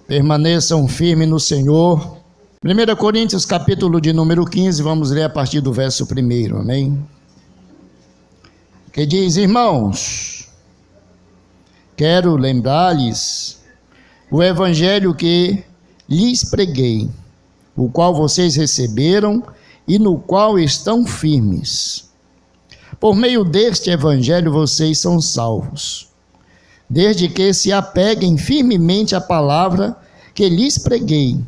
Permaneçam firmes no Senhor. 1 Coríntios, capítulo de número 15, vamos ler a partir do verso 1, amém? Que diz: irmãos, quero lembrar-lhes o evangelho que lhes preguei, o qual vocês receberam e no qual estão firmes. Por meio deste evangelho vocês são salvos, desde que se apeguem firmemente à palavra que lhes preguei.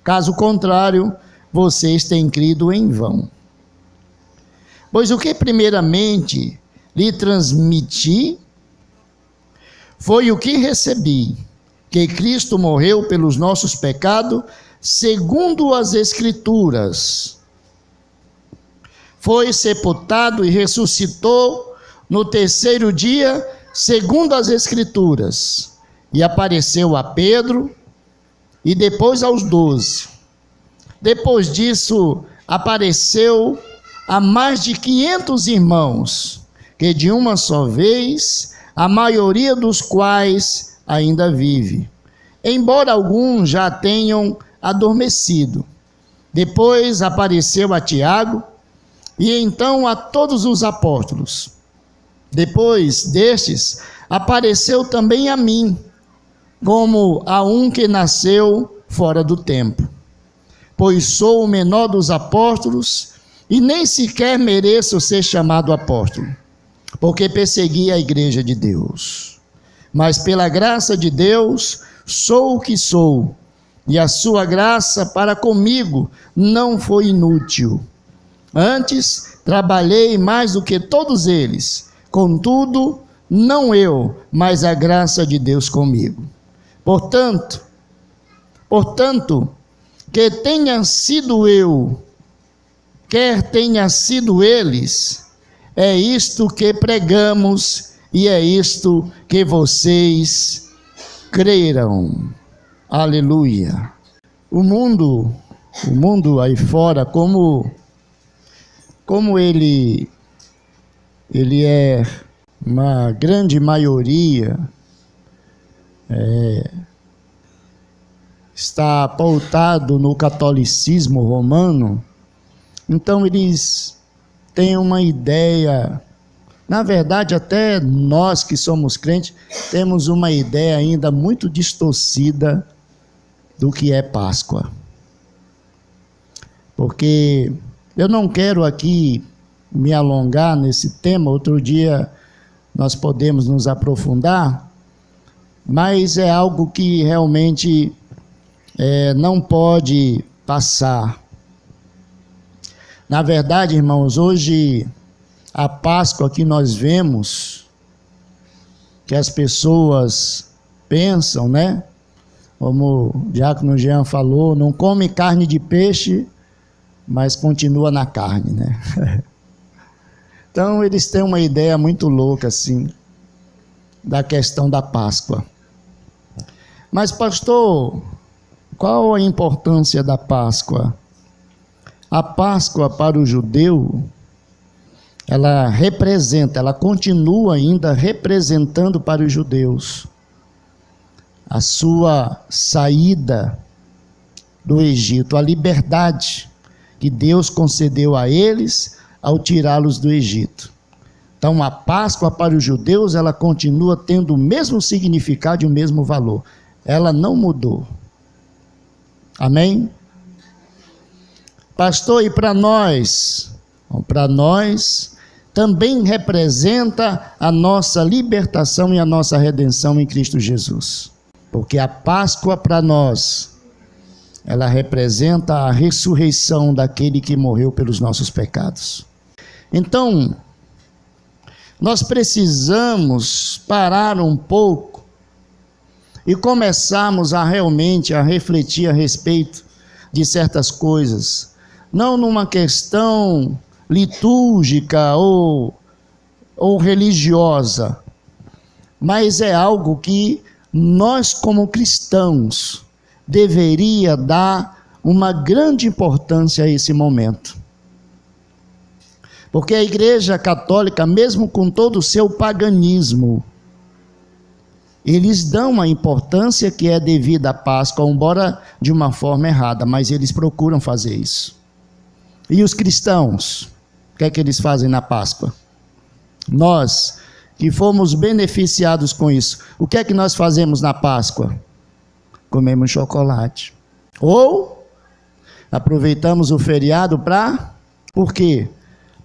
Caso contrário, vocês têm crido em vão. Pois o que primeiramente lhe transmiti foi o que recebi, que Cristo morreu pelos nossos pecados, segundo as Escrituras. Foi sepultado e ressuscitou no terceiro dia, segundo as Escrituras, e apareceu a Pedro e depois aos 12. Depois disso, apareceu a mais de 500 irmãos, que de uma só vez, a maioria dos quais ainda vive, embora alguns já tenham adormecido. Depois apareceu a Tiago, e então a todos os apóstolos. Depois destes, apareceu também a mim, como a um que nasceu fora do tempo. Pois sou o menor dos apóstolos, e nem sequer mereço ser chamado apóstolo, porque persegui a igreja de Deus. Mas pela graça de Deus, sou o que sou, e a sua graça para comigo não foi inútil. Antes, trabalhei mais do que todos eles, contudo, não eu, mas a graça de Deus comigo. Portanto, que tenha sido eu, quer tenha sido eles, é isto que pregamos e é isto que vocês creram. Aleluia. O mundo aí fora, como ele é uma grande maioria, está pautado no catolicismo romano, então eles têm uma ideia, na verdade até nós que somos crentes, temos uma ideia ainda muito distorcida do que é Páscoa. Porque eu não quero aqui me alongar nesse tema, outro dia nós podemos nos aprofundar, mas é algo que realmente não pode passar. Na verdade, irmãos, hoje a Páscoa que nós vemos, que as pessoas pensam, né? Como o diácono Jean falou, não come carne de peixe, mas continua na carne, né? Então eles têm uma ideia muito louca assim da questão da Páscoa. Mas pastor, qual a importância da Páscoa? A Páscoa para o judeu, ela continua ainda representando para os judeus a sua saída do Egito, a liberdade que Deus concedeu a eles ao tirá-los do Egito. Então a Páscoa para os judeus, ela continua tendo o mesmo significado e o mesmo valor. Ela não mudou. Amém? Pastor, e para nós? Para nós também representa a nossa libertação e a nossa redenção em Cristo Jesus. Porque a Páscoa para nós, ela representa a ressurreição daquele que morreu pelos nossos pecados. Então, nós precisamos parar um pouco e começarmos realmente a refletir a respeito de certas coisas, não numa questão litúrgica ou religiosa, mas é algo que nós como cristãos deveria dar uma grande importância a esse momento. Porque a Igreja Católica, mesmo com todo o seu paganismo eles dão a importância que é devida à Páscoa, embora de uma forma errada, mas eles procuram fazer isso. E os cristãos, o que é que eles fazem na Páscoa? Nós, que fomos beneficiados com isso, o que é que nós fazemos na Páscoa? Comemos chocolate. Ou aproveitamos o feriado para... Por quê?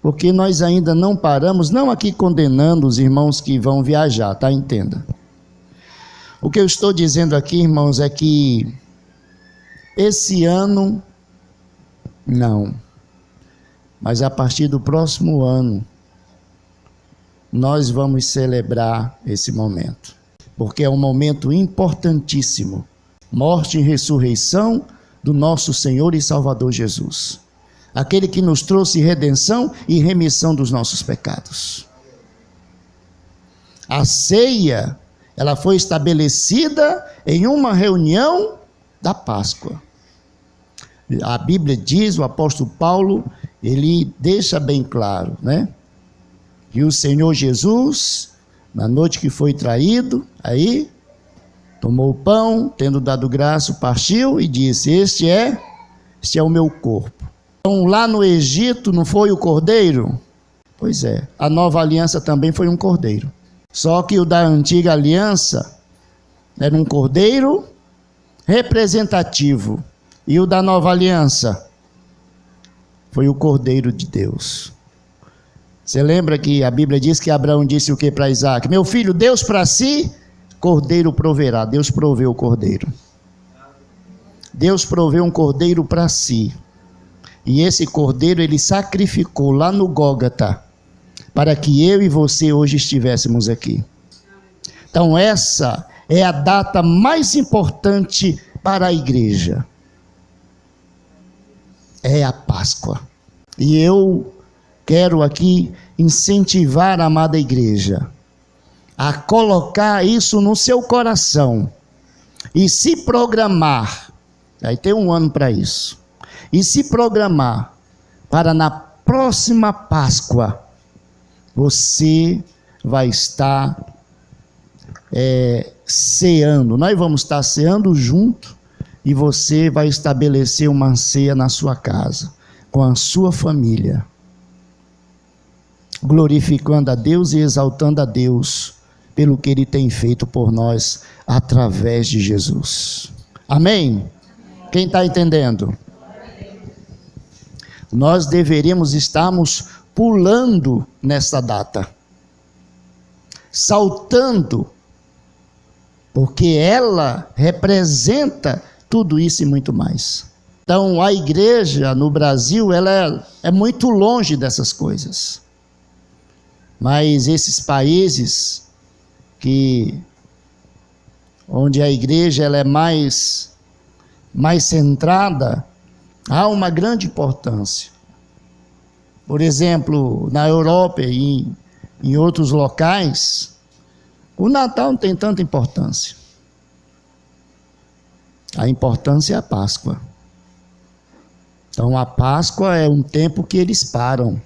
Porque nós ainda não paramos, não aqui condenando os irmãos que vão viajar, tá? Entenda. O que eu estou dizendo aqui, irmãos, é que esse ano, não, mas a partir do próximo ano, nós vamos celebrar esse momento, porque é um momento importantíssimo, morte e ressurreição do nosso Senhor e Salvador Jesus, aquele que nos trouxe redenção e remissão dos nossos pecados. A ceia, ela foi estabelecida em uma reunião da Páscoa. A Bíblia diz, o apóstolo Paulo, ele deixa bem claro, né? Que o Senhor Jesus, na noite que foi traído, aí, tomou o pão, tendo dado graça, partiu e disse, este é o meu corpo. Então, lá no Egito, não foi o cordeiro? Pois é, a nova aliança também foi um cordeiro. Só que o da antiga aliança era um cordeiro representativo. E o da nova aliança foi o cordeiro de Deus. Você lembra que a Bíblia diz que Abraão disse o que para Isaac? Meu filho, Deus para si, cordeiro proverá. Deus proveu o cordeiro. Deus proveu um cordeiro para si. E esse cordeiro ele sacrificou lá no Gólgota, para que eu e você hoje estivéssemos aqui. Então essa é a data mais importante para a igreja. É a Páscoa. E eu quero aqui incentivar a amada igreja a colocar isso no seu coração e se programar. Aí tem um ano para isso. E se programar para na próxima Páscoa você vai estar ceando. Nós vamos estar ceando junto e você vai estabelecer uma ceia na sua casa, com a sua família, glorificando a Deus e exaltando a Deus pelo que Ele tem feito por nós através de Jesus. Amém? Quem está entendendo? Nós deveríamos estarmos pulando nessa data, saltando, porque ela representa tudo isso e muito mais. Então a igreja no Brasil, ela é muito longe dessas coisas, mas esses países onde a igreja ela é mais centrada, há uma grande importância. Por exemplo, na Europa e em outros locais, o Natal não tem tanta importância. A importância é a Páscoa. Então a Páscoa é um tempo que eles param.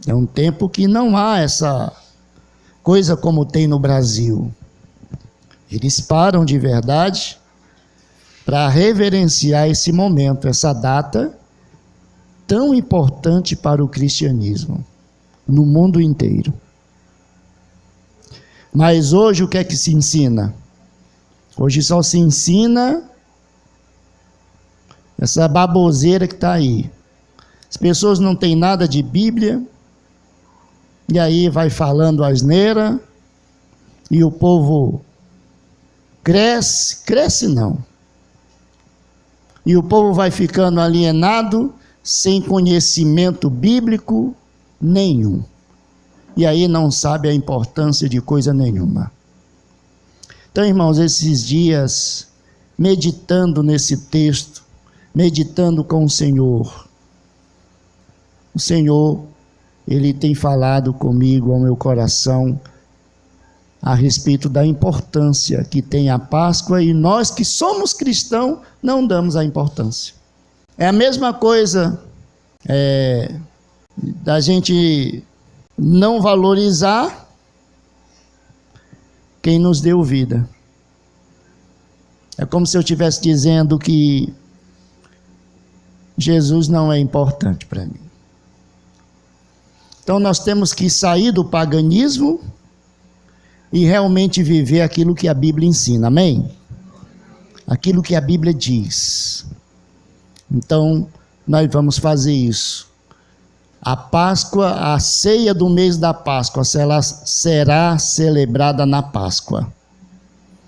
É um tempo que não há essa coisa como tem no Brasil. Eles param de verdade para reverenciar esse momento, essa data tão importante para o cristianismo no mundo inteiro. Mas hoje o que é que se ensina? Hoje só se ensina essa baboseira que está aí. As pessoas não têm nada de Bíblia, e aí vai falando asneira, e o povo cresce não. E o povo vai ficando alienado, sem conhecimento bíblico nenhum. E aí não sabe a importância de coisa nenhuma. Então, irmãos, esses dias, meditando nesse texto, meditando com o Senhor, Ele tem falado comigo ao meu coração a respeito da importância que tem a Páscoa, e nós que somos cristãos não damos a importância. É a mesma coisa da gente não valorizar quem nos deu vida. É como se eu estivesse dizendo que Jesus não é importante para mim. Então nós temos que sair do paganismo e realmente viver aquilo que a Bíblia ensina, amém? Aquilo que a Bíblia diz. Então nós vamos fazer isso. A Páscoa, a ceia do mês da Páscoa, será celebrada na Páscoa.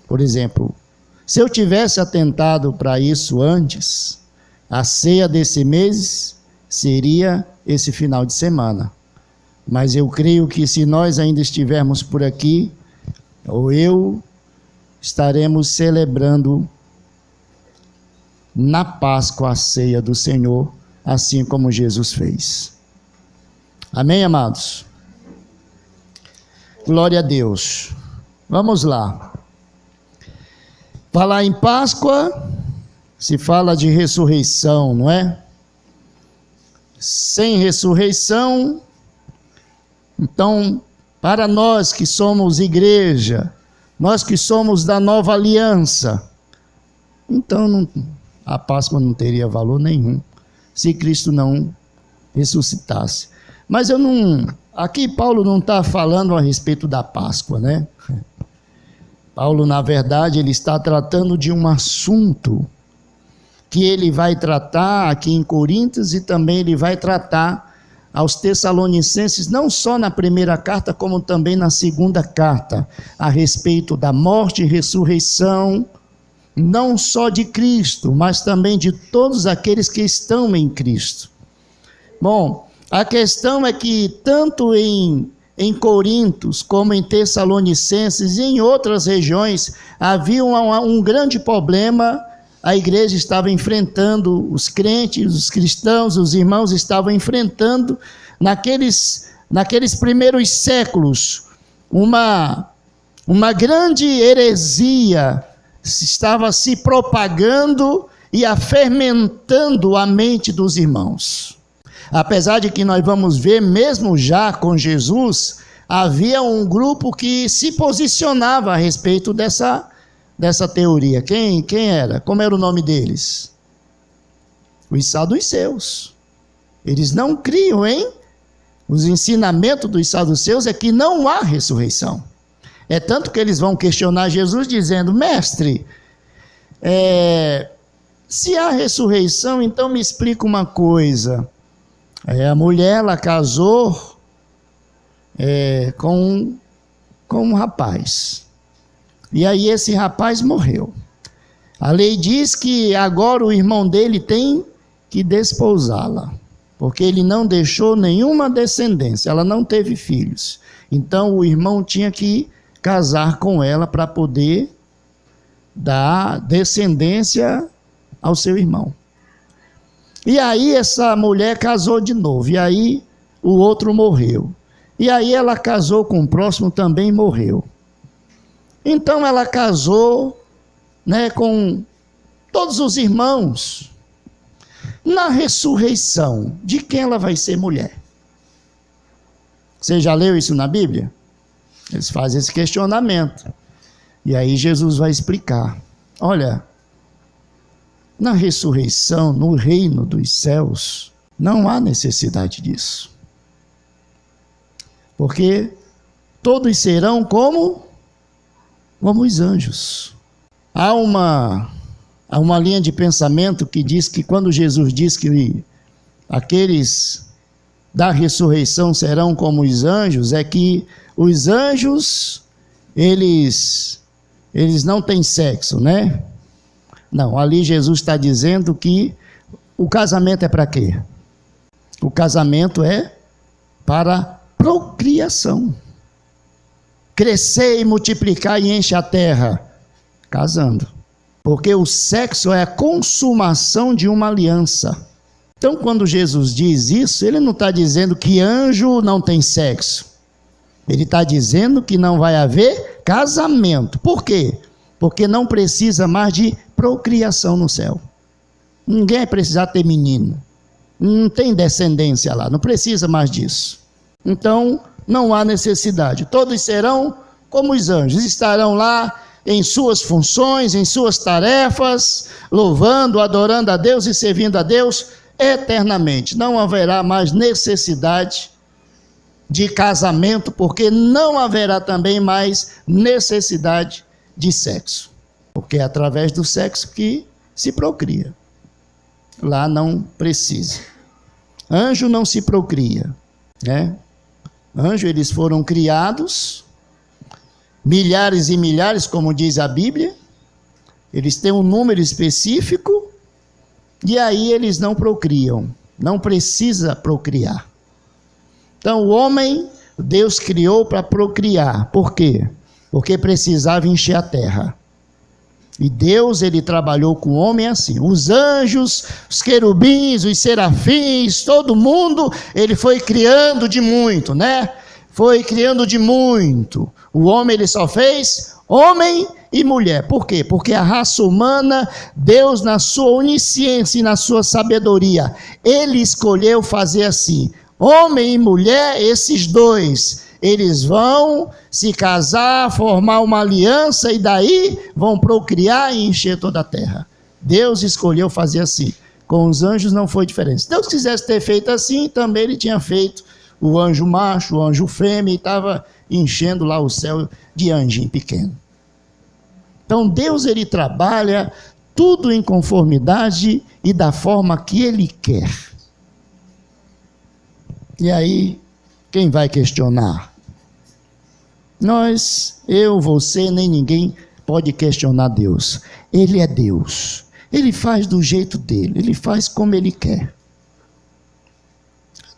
Por exemplo, se eu tivesse atentado para isso antes, a ceia desse mês seria esse final de semana. Mas eu creio que se nós ainda estivermos por aqui, ou eu, estaremos celebrando na Páscoa a ceia do Senhor, assim como Jesus fez. Amém, amados? Glória a Deus. Vamos lá. Falar em Páscoa, se fala de ressurreição, não é? Sem ressurreição, então, para nós que somos igreja, nós que somos da nova aliança, então a Páscoa não teria valor nenhum, se Cristo não ressuscitasse. Mas aqui Paulo não está falando a respeito da Páscoa, né? Paulo, na verdade, ele está tratando de um assunto que ele vai tratar aqui em Coríntios e também ele vai tratar aos Tessalonicenses, não só na primeira carta, como também na segunda carta, a respeito da morte e ressurreição, não só de Cristo, mas também de todos aqueles que estão em Cristo. Bom, a questão é que tanto em Coríntios, como em Tessalonicenses e em outras regiões, havia um grande problema. A igreja estava enfrentando, os crentes, os cristãos, os irmãos estavam enfrentando, naqueles primeiros séculos, uma grande heresia estava se propagando e fermentando a mente dos irmãos. Apesar de que nós vamos ver, mesmo já com Jesus, havia um grupo que se posicionava a respeito dessa teoria. Quem era? Como era o nome deles? Os saduceus. Eles não criam os ensinamentos dos saduceus é que não há ressurreição. É tanto que eles vão questionar Jesus dizendo: mestre, se há ressurreição, então me explica uma coisa. A mulher, ela casou com um rapaz. E aí esse rapaz morreu. A lei diz que agora o irmão dele tem que desposá-la, porque ele não deixou nenhuma descendência, ela não teve filhos. Então o irmão tinha que casar com ela para poder dar descendência ao seu irmão. E aí essa mulher casou de novo, e aí o outro morreu. E aí ela casou com o próximo, também morreu. Então ela casou, com todos os irmãos. Na ressurreição, de quem ela vai ser mulher? Você já leu isso na Bíblia? Eles fazem esse questionamento. E aí Jesus vai explicar. Olha, na ressurreição, no reino dos céus, não há necessidade disso. Porque todos serão como os anjos. Há uma linha de pensamento que diz que quando Jesus diz que aqueles da ressurreição serão como os anjos, é que os anjos, eles não têm sexo, né? Não, ali Jesus está dizendo que o casamento é para quê? O casamento é para procriação. Crescer e multiplicar e enche a terra. Casando. Porque o sexo é a consumação de uma aliança. Então, quando Jesus diz isso, ele não está dizendo que anjo não tem sexo. Ele está dizendo que não vai haver casamento. Por quê? Porque não precisa mais de procriação no céu. Ninguém vai precisar ter menino. Não tem descendência lá, não precisa mais disso. Então, não há necessidade. Todos serão como os anjos, estarão lá em suas funções, em suas tarefas, louvando, adorando a Deus e servindo a Deus eternamente. Não haverá mais necessidade de casamento, porque não haverá também mais necessidade de sexo, porque é através do sexo que se procria. Lá não precisa. Anjo não se procria, né? Anjo, eles foram criados, milhares e milhares, como diz a Bíblia, eles têm um número específico, e aí eles não procriam, não precisa procriar. Então o homem, Deus criou para procriar. Por quê? Porque precisava encher a terra. E Deus, ele trabalhou com o homem assim. Os anjos, os querubins, os serafins, todo mundo, ele foi criando de muito, né? Foi criando de muito. O homem, ele só fez homem e mulher. Por quê? Porque a raça humana, Deus, na sua onisciência e na sua sabedoria, ele escolheu fazer assim. Homem e mulher, esses dois, eles vão se casar, formar uma aliança e daí vão procriar e encher toda a terra. Deus escolheu fazer assim. Com os anjos não foi diferente. Se Deus quisesse ter feito assim, também ele tinha feito o anjo macho, o anjo fêmea, e estava enchendo lá o céu de anjinho pequeno. Então Deus, ele trabalha tudo em conformidade e da forma que ele quer. E aí, quem vai questionar? Nós, eu, você, nem ninguém pode questionar Deus. Ele é Deus. Ele faz do jeito dele. Ele faz como ele quer.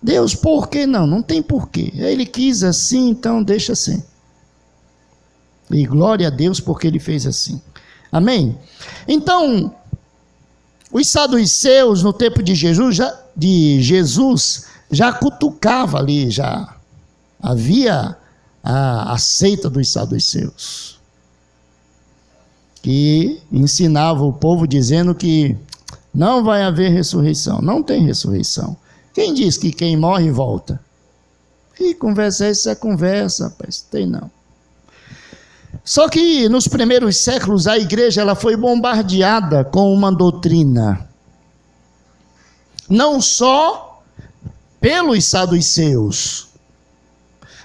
Deus, por que não? Não tem porquê. Ele quis assim, então deixa assim. E glória a Deus porque ele fez assim. Amém? Então, os saduceus no tempo de Jesus já cutucava ali, já havia a seita dos saduceus, que ensinava o povo dizendo que não vai haver ressurreição, não tem ressurreição. Quem diz que quem morre volta? E conversa essa é conversa, rapaz, tem não. Só que nos primeiros séculos a igreja ela foi bombardeada com uma doutrina, não só pelos saduceus,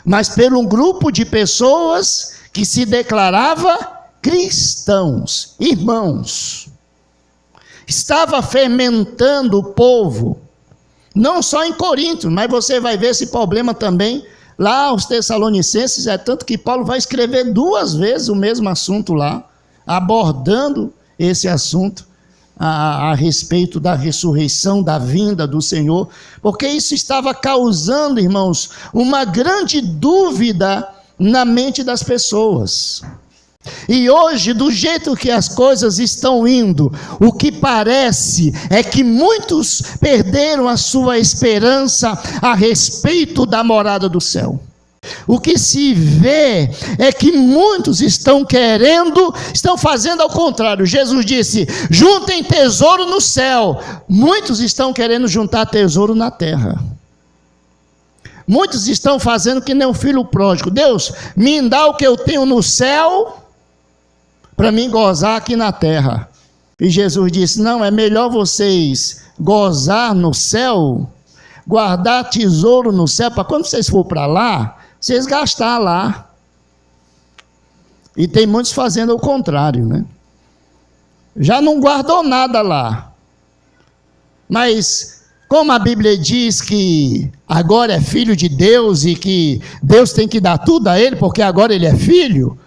mas pelo um grupo de pessoas que se declarava cristãos, irmãos. Estava fermentando o povo, não só em Corinto, mas você vai ver esse problema também lá aos Tessalonicenses, é tanto que Paulo vai escrever 2 vezes o mesmo assunto lá, abordando esse assunto, a respeito da ressurreição, da vinda do Senhor, porque isso estava causando, irmãos, uma grande dúvida na mente das pessoas. E hoje, do jeito que as coisas estão indo, o que parece é que muitos perderam a sua esperança a respeito da morada do céu. O que se vê é que muitos estão fazendo ao contrário. Jesus disse, juntem tesouro no céu. Muitos estão querendo juntar tesouro na terra. Muitos estão fazendo que nem um filho pródigo. Deus, me dá o que eu tenho no céu, para mim gozar aqui na terra. E Jesus disse, não, é melhor vocês gozar no céu, guardar tesouro no céu, para quando vocês for para lá, vocês gastar lá. E tem muitos fazendo o contrário, né? Já não guardou nada lá. Mas, como a Bíblia diz que agora é filho de Deus e que Deus tem que dar tudo a ele, porque agora ele é filho,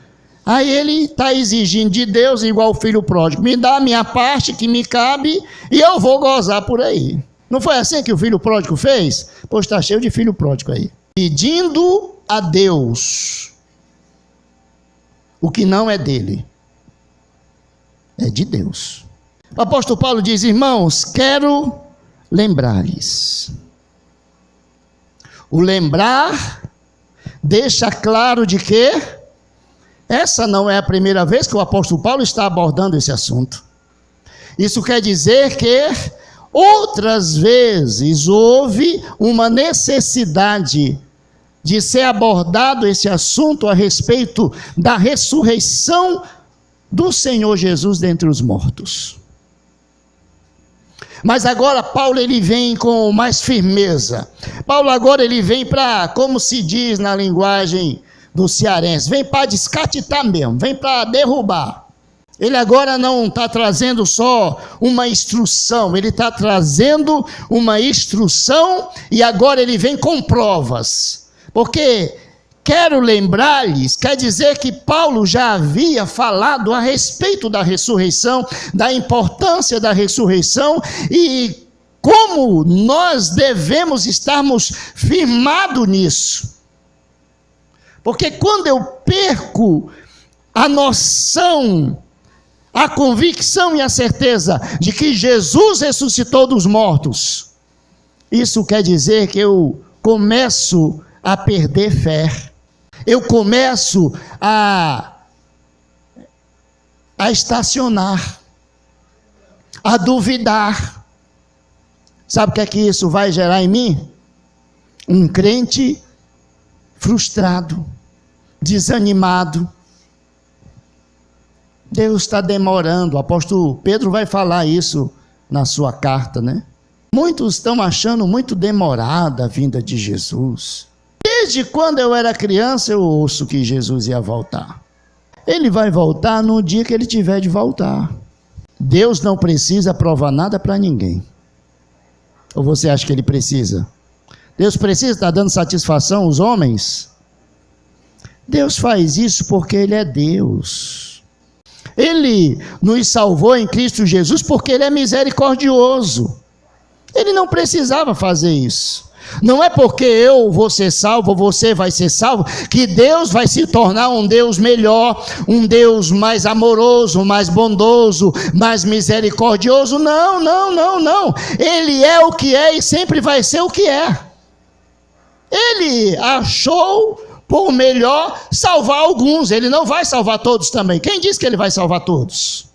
aí ele está exigindo de Deus, igual o filho pródigo, me dá a minha parte que me cabe e eu vou gozar por aí. Não foi assim que o filho pródigo fez? Pois está cheio de filho pródigo aí. Pedindo a Deus o que não é dele, é de Deus. O apóstolo Paulo diz, irmãos, quero lembrar-lhes. O lembrar deixa claro de que essa não é a primeira vez que o apóstolo Paulo está abordando esse assunto. Isso quer dizer que outras vezes houve uma necessidade de ser abordado esse assunto a respeito da ressurreição do Senhor Jesus dentre os mortos. Mas agora Paulo ele vem com mais firmeza. Paulo agora ele vem para, como se diz na linguagem do cearense, vem para descatitar mesmo, vem para derrubar. Ele agora não está trazendo só uma instrução, ele está trazendo uma instrução e agora ele vem com provas. Porque, quero lembrar-lhes, quer dizer que Paulo já havia falado a respeito da ressurreição, da importância da ressurreição e como nós devemos estarmos firmados nisso. Porque quando eu perco a noção, a convicção e a certeza de que Jesus ressuscitou dos mortos, isso quer dizer que eu começo a perder fé. Eu começo a estacionar, a duvidar. Sabe o que é que isso vai gerar em mim? Um crente frustrado, desanimado. Deus está demorando. O apóstolo Pedro vai falar isso na sua carta, né? Muitos estão achando muito demorada a vinda de Jesus. Desde quando eu era criança, eu ouço que Jesus ia voltar. Ele vai voltar no dia que ele tiver de voltar. Deus não precisa provar nada para ninguém. Ou você acha que ele precisa? Deus precisa estar dando satisfação aos homens? Deus faz isso porque ele é Deus. Ele nos salvou em Cristo Jesus porque ele é misericordioso. Ele não precisava fazer isso. Não é porque eu vou ser salvo, ou você vai ser salvo, que Deus vai se tornar um Deus melhor, um Deus mais amoroso, mais bondoso, mais misericordioso. Não, não, não, não. Ele é o que é e sempre vai ser o que é. Ele achou por melhor salvar alguns. Ele não vai salvar todos também. Quem disse que ele vai salvar todos?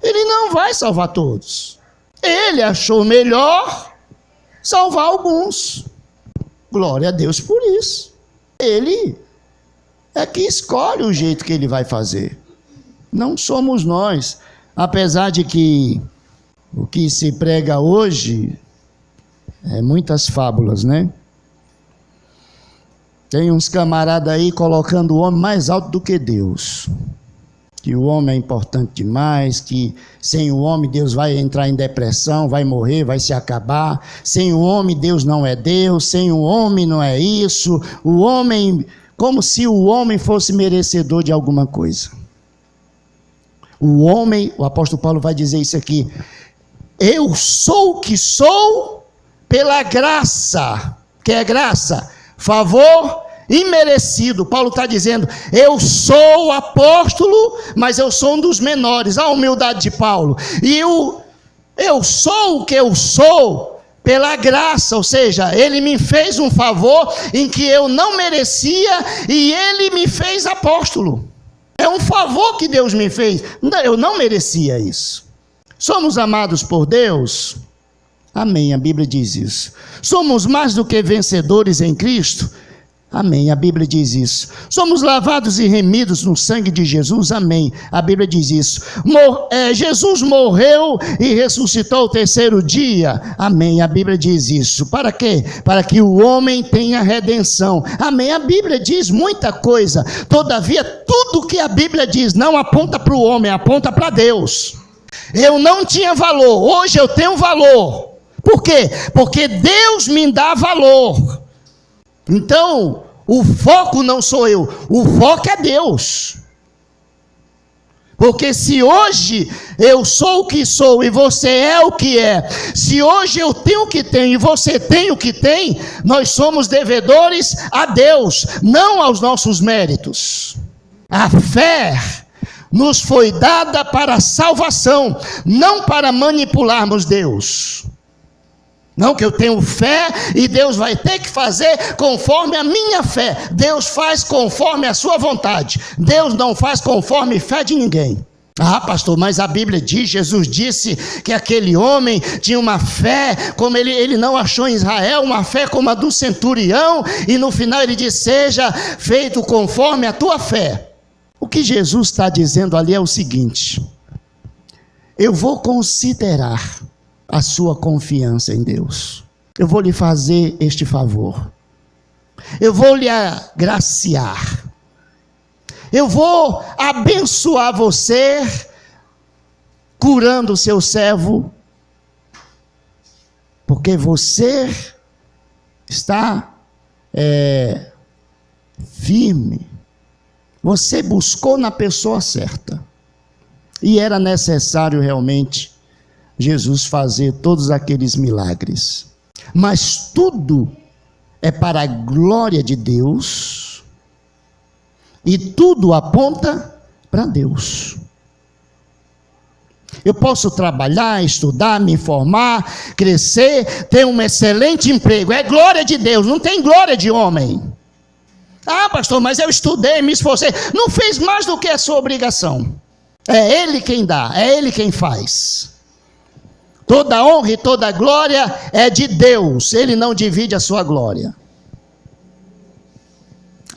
Ele não vai salvar todos. Ele achou melhor salvar alguns. Glória a Deus por isso. Ele é que escolhe o jeito que ele vai fazer. Não somos nós. Apesar de que o que se prega hoje é muitas fábulas, né? Tem uns camaradas aí colocando o homem mais alto do que Deus. Que o homem é importante demais, que sem o homem Deus vai entrar em depressão, vai morrer, vai se acabar. Sem o homem Deus não é Deus, sem o homem não é isso. O homem, como se o homem fosse merecedor de alguma coisa. O homem, o apóstolo Paulo vai dizer isso aqui: eu sou o que sou pela graça. Que é graça? Favor imerecido. Paulo está dizendo, eu sou apóstolo, mas eu sou um dos menores. A humildade de Paulo. E eu sou o que eu sou pela graça, ou seja, ele me fez um favor em que eu não merecia e ele me fez apóstolo. É um favor que Deus me fez. Eu não merecia isso. Somos amados por Deus? Amém, a Bíblia diz isso. Somos mais do que vencedores em Cristo? Amém, a Bíblia diz isso. Somos lavados e remidos no sangue de Jesus? Amém, a Bíblia diz isso. Jesus morreu e ressuscitou ao terceiro dia? Amém, a Bíblia diz isso. Para quê? Para que o homem tenha redenção. Amém, a Bíblia diz muita coisa. Todavia, tudo que a Bíblia diz não aponta para o homem, aponta para Deus. Eu não tinha valor, hoje eu tenho valor. Por quê? Porque Deus me dá valor. Então, o foco não sou eu, o foco é Deus. Porque se hoje eu sou o que sou e você é o que é, se hoje eu tenho o que tenho e você tem o que tem, nós somos devedores a Deus, não aos nossos méritos. A fé nos foi dada para a salvação, não para manipularmos Deus. Não que eu tenho fé e Deus vai ter que fazer conforme a minha fé. Deus faz conforme a sua vontade. Deus não faz conforme fé de ninguém. Ah, pastor, mas a Bíblia diz, Jesus disse que aquele homem tinha uma fé, como ele não achou em Israel, uma fé como a do centurião, e no final ele diz, seja feito conforme a tua fé. O que Jesus está dizendo ali é o seguinte: eu vou considerar a sua confiança em Deus, eu vou lhe fazer este favor, eu vou lhe agraciar, eu vou abençoar você, curando o seu servo, porque você está firme, você buscou na pessoa certa, e era necessário realmente Jesus fazer todos aqueles milagres, mas tudo é para a glória de Deus, e tudo aponta para Deus. Eu posso trabalhar, estudar, me formar, crescer, ter um excelente emprego, é glória de Deus, não tem glória de homem. Ah, pastor, mas eu estudei, me esforcei, não fez mais do que a sua obrigação. É Ele quem dá, é Ele quem faz. Toda honra e toda glória é de Deus, Ele não divide a sua glória.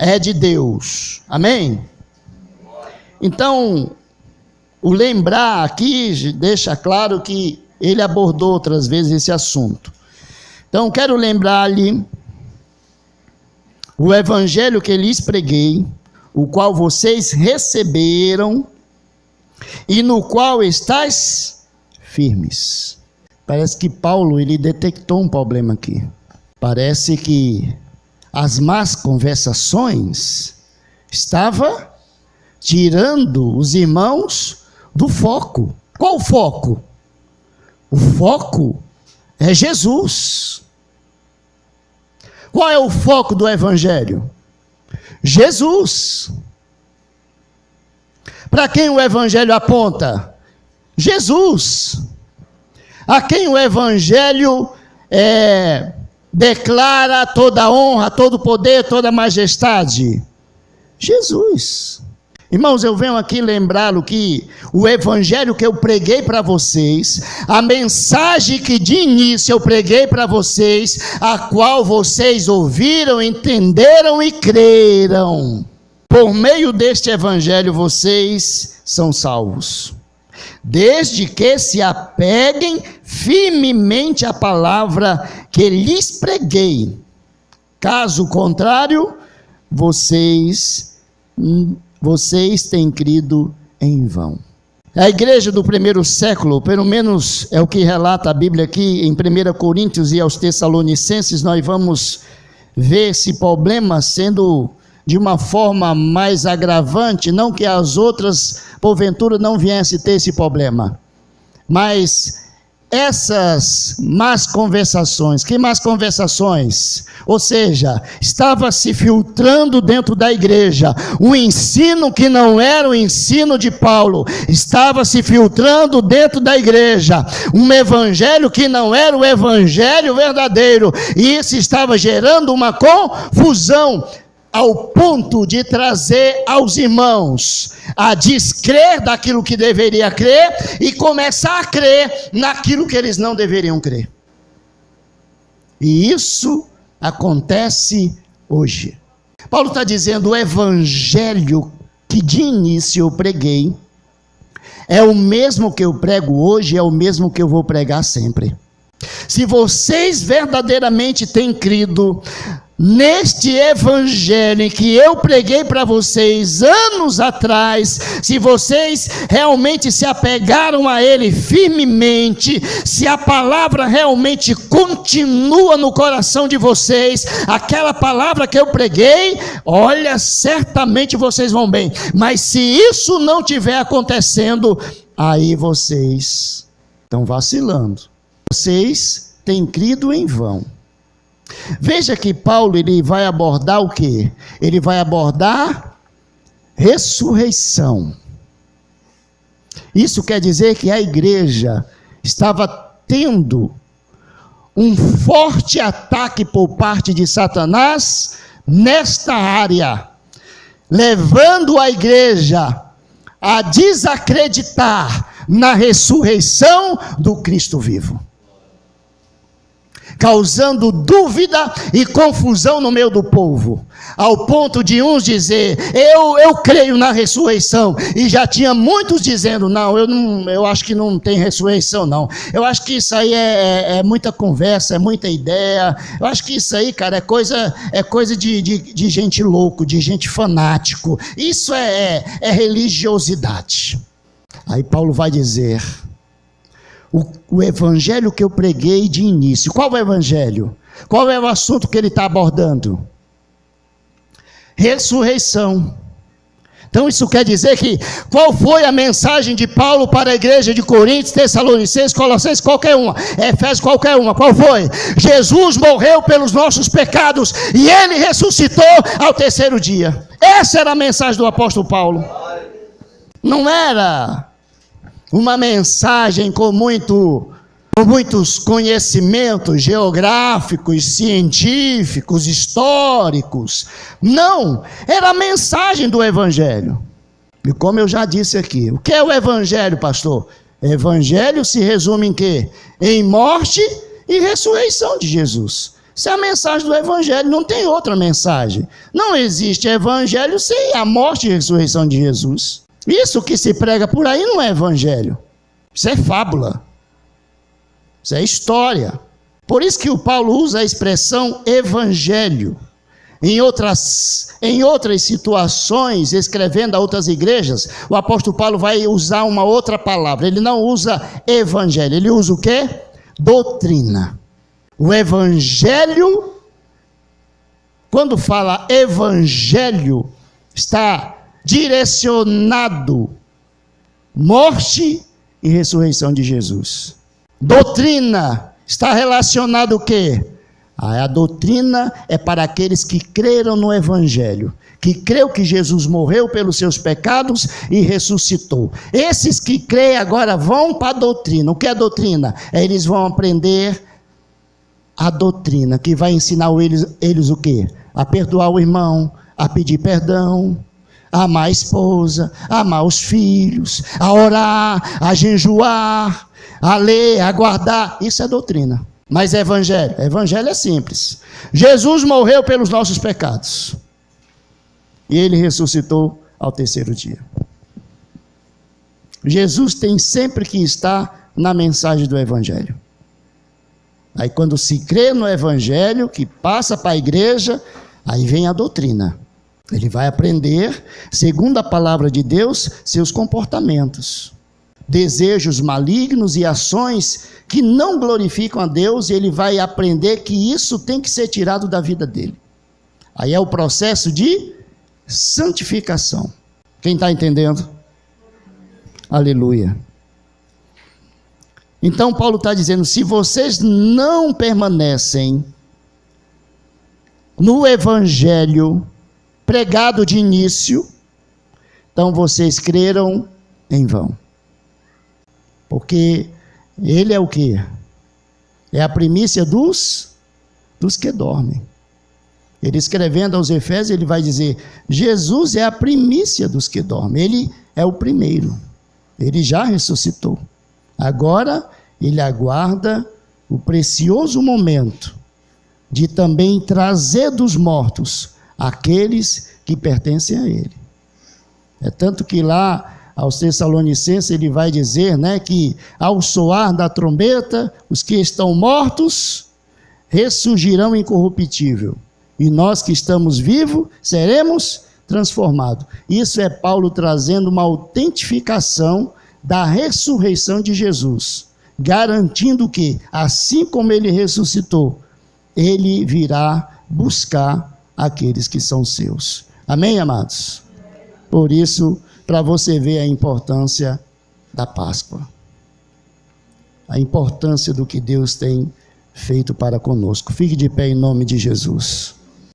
É de Deus, amém? Então, o lembrar aqui deixa claro que ele abordou outras vezes esse assunto. Então, quero lembrar-lhe o evangelho que lhes preguei, o qual vocês receberam e no qual estáis firmes. Parece que Paulo ele detectou um problema aqui. Parece que as más conversações estavam tirando os irmãos do foco. Qual o foco? O foco é Jesus. Qual é o foco do evangelho? Jesus. Para quem o evangelho aponta? Jesus. A quem o evangelho declara toda a honra, todo o poder, toda a majestade? Jesus. Irmãos, eu venho aqui lembrá-lo que o evangelho que eu preguei para vocês, a mensagem que de início eu preguei para vocês, a qual vocês ouviram, entenderam e creram, por meio deste evangelho vocês são salvos, desde que se apeguem firmemente à palavra que lhes preguei. Caso contrário, vocês têm crido em vão. A igreja do primeiro século, pelo menos é o que relata a Bíblia aqui em 1 Coríntios e aos Tessalonicenses, nós vamos ver esse problema sendo de uma forma mais agravante, não que as outras, porventura, não viessem ter esse problema, mas essas más conversações, que más conversações? Ou seja, estava se filtrando dentro da igreja, um ensino que não era o ensino de Paulo, estava se filtrando dentro da igreja, um evangelho que não era o evangelho verdadeiro, e isso estava gerando uma confusão, ao ponto de trazer aos irmãos a descrer daquilo que deveria crer e começar a crer naquilo que eles não deveriam crer. E isso acontece hoje. Paulo está dizendo: o evangelho que de início eu preguei é o mesmo que eu prego hoje, é o mesmo que eu vou pregar sempre. Se vocês verdadeiramente têm crido neste evangelho em que eu preguei para vocês anos atrás, se vocês realmente se apegaram a ele firmemente, se a palavra realmente continua no coração de vocês, aquela palavra que eu preguei, olha, certamente vocês vão bem. Mas se isso não estiver acontecendo, aí vocês estão vacilando, vocês têm crido em vão. Veja que Paulo ele vai abordar o quê? Ele vai abordar ressurreição. Isso quer dizer que a igreja estava tendo um forte ataque por parte de Satanás nesta área, levando a igreja a desacreditar na ressurreição do Cristo vivo, causando dúvida e confusão no meio do povo, ao ponto de uns dizer, eu creio na ressurreição, e já tinha muitos dizendo, eu acho que não tem ressurreição não, eu acho que isso aí é muita conversa, é muita ideia, eu acho que isso aí, cara, é coisa de gente louco, de gente fanático, isso é religiosidade. Aí Paulo vai dizer, o evangelho que eu preguei de início, qual é o evangelho? Qual é o assunto que ele está abordando? Ressurreição. Então isso quer dizer que, qual foi a mensagem de Paulo para a igreja de Coríntios, Tessalonicenses, Colossenses, qualquer uma, Efésios, qualquer uma, qual foi? Jesus morreu pelos nossos pecados, e ele ressuscitou ao terceiro dia. Essa era a mensagem do apóstolo Paulo. Não era uma mensagem com muitos conhecimentos geográficos, científicos, históricos. Não, era a mensagem do evangelho. E como eu já disse aqui, o que é o evangelho, pastor? Evangelho se resume em quê? Em morte e ressurreição de Jesus. Essa é a mensagem do evangelho, não tem outra mensagem. Não existe evangelho sem a morte e ressurreição de Jesus. Isso que se prega por aí não é evangelho, isso é fábula, isso é história. Por isso que o Paulo usa a expressão evangelho. Em outras situações, escrevendo a outras igrejas, o apóstolo Paulo vai usar uma outra palavra. Ele não usa evangelho, ele usa o quê? Doutrina. O evangelho, quando fala evangelho, está direcionado, morte e ressurreição de Jesus. Doutrina está relacionado o quê? A doutrina é para aqueles que creram no evangelho, que creu que Jesus morreu pelos seus pecados e ressuscitou. Esses que creem agora vão para a doutrina. O que é doutrina? Eles vão aprender a doutrina, que vai ensinar eles o quê? A perdoar o irmão, a pedir perdão, a amar a esposa, a amar os filhos, a orar, a jejuar, a ler, a guardar. Isso é doutrina. Mas evangelho é simples. Jesus morreu pelos nossos pecados e ele ressuscitou ao terceiro dia. Jesus tem sempre que estar na mensagem do evangelho. Aí quando se crê no evangelho, que passa para a igreja, aí vem a doutrina. Ele vai aprender, segundo a palavra de Deus, seus comportamentos, desejos malignos e ações que não glorificam a Deus, e ele vai aprender que isso tem que ser tirado da vida dele. Aí é o processo de santificação. Quem está entendendo? Aleluia. Então Paulo está dizendo, se vocês não permanecem no evangelho pregado de início, então vocês creram em vão. Porque ele é o quê? É a primícia dos que dormem. Ele escrevendo aos Efésios, ele vai dizer, Jesus é a primícia dos que dormem. Ele é o primeiro. Ele já ressuscitou. Agora, ele aguarda o precioso momento de também trazer dos mortos aqueles que pertencem a ele. É tanto que lá aos Tessalonicenses ele vai dizer, que ao soar da trombeta, os que estão mortos ressurgirão incorruptível, e nós que estamos vivos seremos transformados. Isso é Paulo trazendo uma autentificação da ressurreição de Jesus, garantindo que, assim como ele ressuscitou, ele virá buscar aqueles que são seus. Amém, amados? Por isso, para você ver a importância da Páscoa, a importância do que Deus tem feito para conosco. Fique de pé em nome de Jesus.